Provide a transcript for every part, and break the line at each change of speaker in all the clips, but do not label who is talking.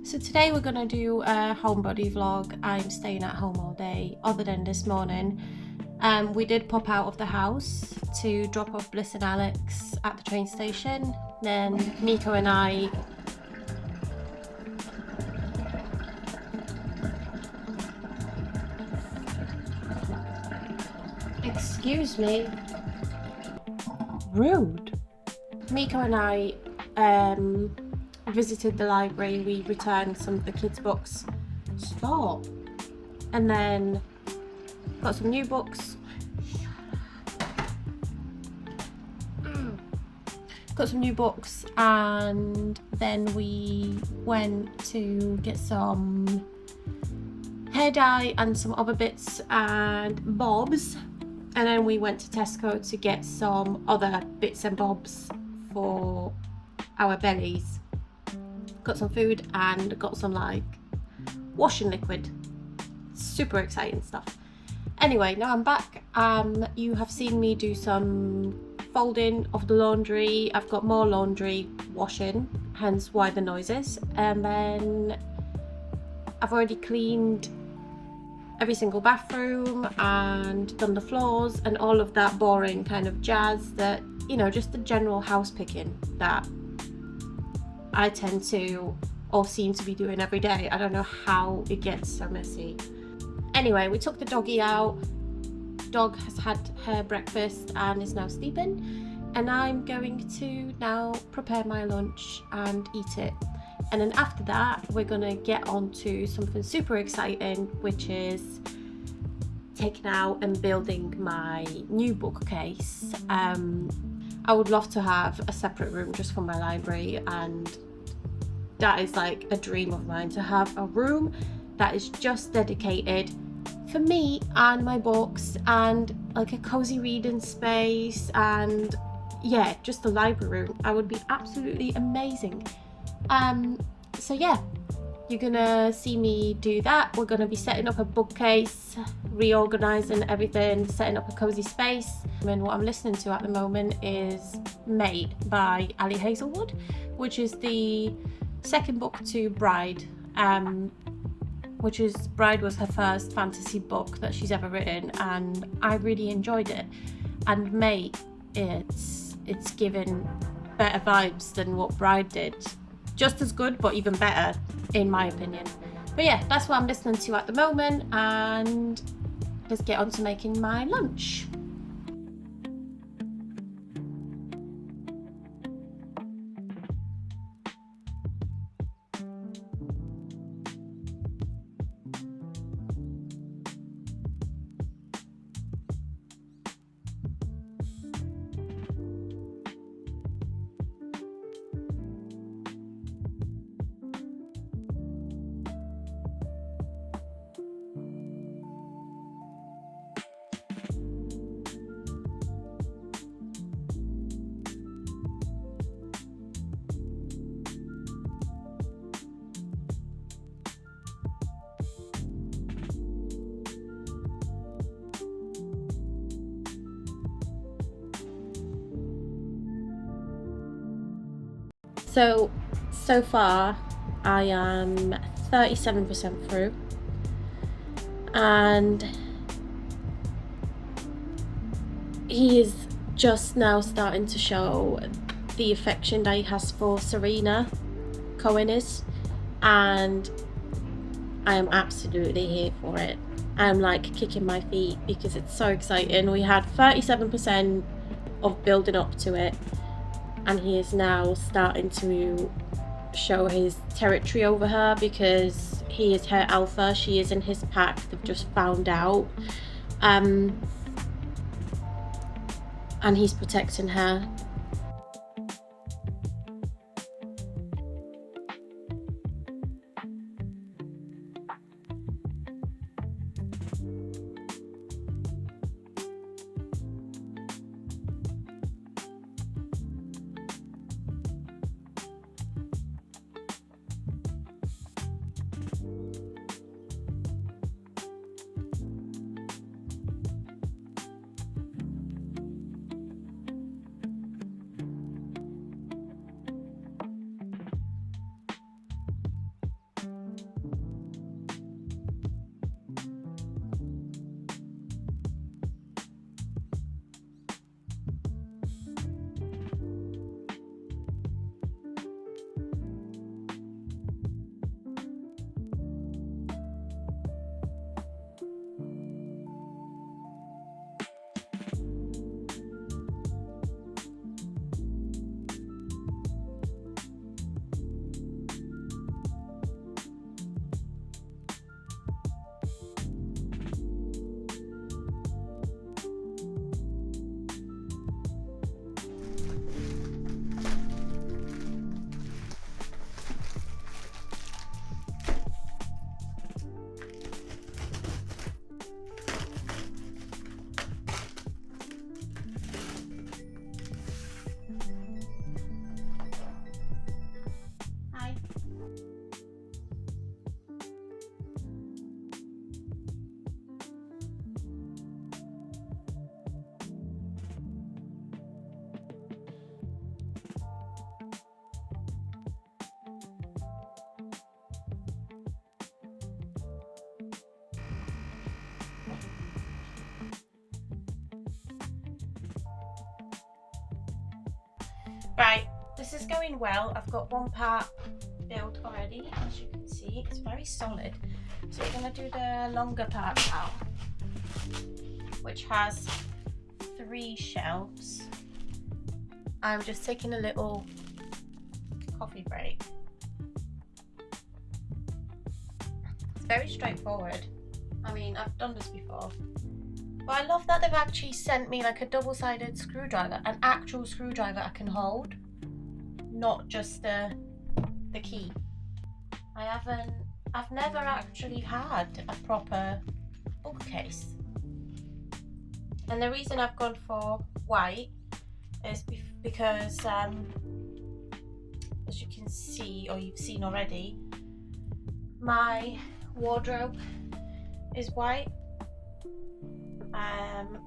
So today we're gonna do a homebody vlog. I'm staying at home all day, other than this morning. We did pop out of the house to drop off Bliss and Alex at the train station. Then Miko and I Excuse me. Rude. Miko and I visited the library. We returned some of the kids' books. Stop. And then got some new books. Got some new books, and then we went to get some hair dye and some other bits and bobs. And then we went to Tesco to get some other bits and bobs for our bellies. Got some food and got some like washing liquid. Super exciting stuff. Anyway, now I'm back. You have seen me do some folding of the laundry. I've got more laundry washing, hence why the noises. And then I've already cleaned every single bathroom and done the floors and all of that boring kind of jazz that, you know, just the general house picking that I tend to or seem to be doing every day. I don't know how it gets so messy. Anyway, we took the doggy out. Dog has had her breakfast and is now sleeping, and I'm going to now prepare my lunch and eat it. And then after that, we're gonna get on to something super exciting, which is taking out and building my new bookcase. I would love to have a separate room just for my library, and that is like a dream of mine, to have a room that is just dedicated for me and my books, and like a cozy reading space, and yeah, just a library room. I would be absolutely amazing. So yeah, you're gonna see me do that. We're gonna be setting up a bookcase, reorganizing everything, setting up a cozy space. And what I'm listening to at the moment is Made by Ali Hazelwood, which is the second book to Bride, which is Bride was her first fantasy book that she's ever written, and I really enjoyed it. And Made, it's given better vibes than what Bride did. Just as good, but even better, in my opinion. But yeah, that's what I'm listening to at the moment, and let's get on to making my lunch. So far I am 37% through, and he is just now starting to show the affection that he has for Serena, Cohen is, and I am absolutely here for it. I'm like kicking my feet because it's so exciting. We had 37% of building up to it, and he is now starting to show his territory over her because he is her alpha, she is in his pack. They've just found out, and he's protecting her. Right, this is going well. I've got one part built already, as you can see. It's very solid. So we're going to do the longer part now, which has 3 shelves. I'm just taking a little coffee break. It's very straightforward. I mean, I've done this before. But I love that they've actually sent me like a double-sided screwdriver, an actual screwdriver I can hold, not just the key. I've never actually had a proper bookcase. And the reason I've gone for white is because, as you can see, or you've seen already, my wardrobe is white.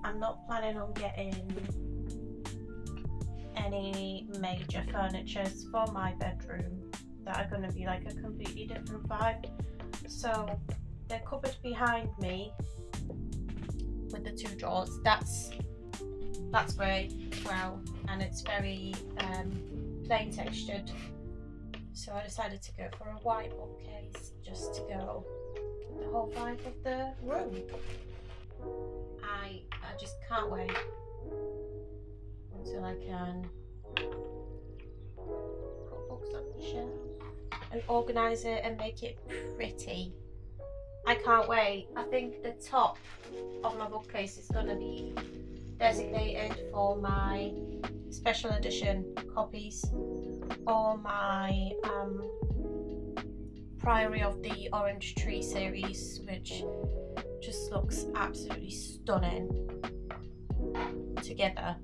I'm not planning on getting any major furnitures for my bedroom that are going to be like a completely different vibe. So the cupboard behind me with the 2 drawers, that's great as well, and it's very plain textured. So I decided to go for a white bookcase just to go the whole vibe of the room. I just can't wait until I can put books on the shelf and organise it and make it pretty. I can't wait. I think the top of my bookcase is going to be designated for my special edition copies or my Priory of the Orange Tree series, which just looks absolutely stunning together.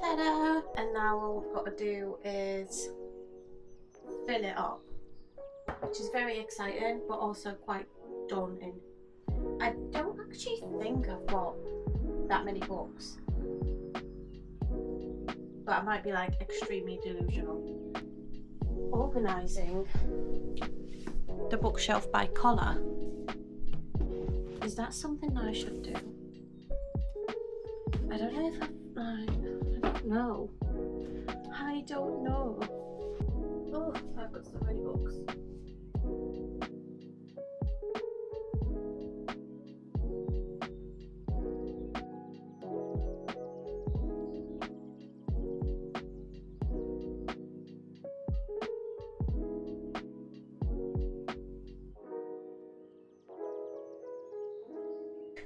Ta-da! And now all we've got to do is fill it up, which is very exciting but also quite daunting. I don't actually think I've got that many books, but I might be like extremely delusional. Organising the bookshelf by colour, is that something I should do? I don't know if I don't know. I don't know. Oh, I've got so many books.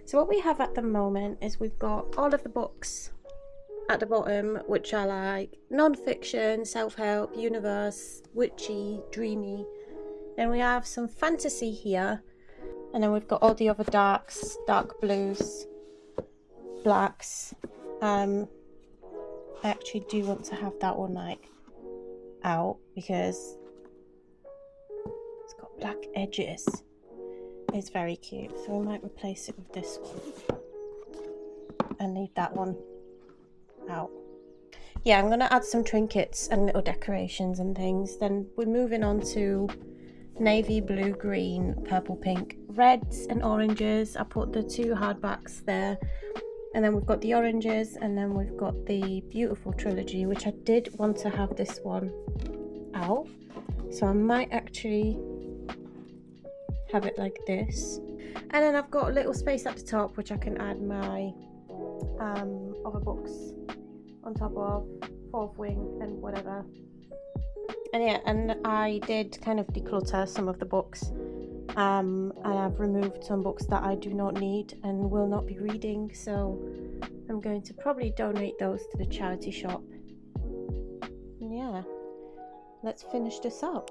So what we have at the moment is we've got all of the books at the bottom, which are like non-fiction, self-help, universe, witchy, dreamy. Then we have some fantasy here, and then we've got all the other darks, dark blues, blacks. I actually do want to have that one like out because it's got black edges. It's very cute, so we might replace it with this one and leave that one out. Yeah, I'm gonna add some trinkets and little decorations and things. Then we're moving on to navy, blue, green, purple, pink, reds and oranges. I put the 2 hardbacks there, and then we've got the oranges, and then we've got the beautiful trilogy, which I did want to have this one out, so I might actually have it like this. And then I've got a little space at the top which I can add my other books on top of, fourth wing and whatever. And yeah, and I did kind of declutter some of the books, and I've removed some books that I do not need and will not be reading, so I'm going to probably donate those to the charity shop. And yeah, let's finish this up.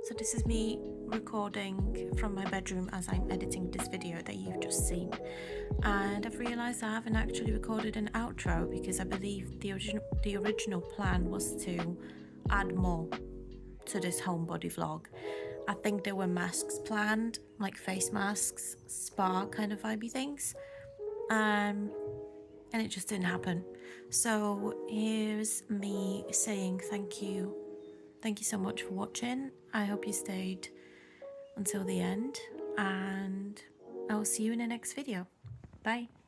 So this is me recording from my bedroom as I'm editing this video that you've just seen, and I've realised I haven't actually recorded an outro because I believe the original plan was to add more to this homebody vlog. I think there were masks planned, like face masks, spa kind of vibey things, and it just didn't happen. So here's me saying thank you so much for watching. I hope you stayed until the end, and I will see you in the next video. Bye.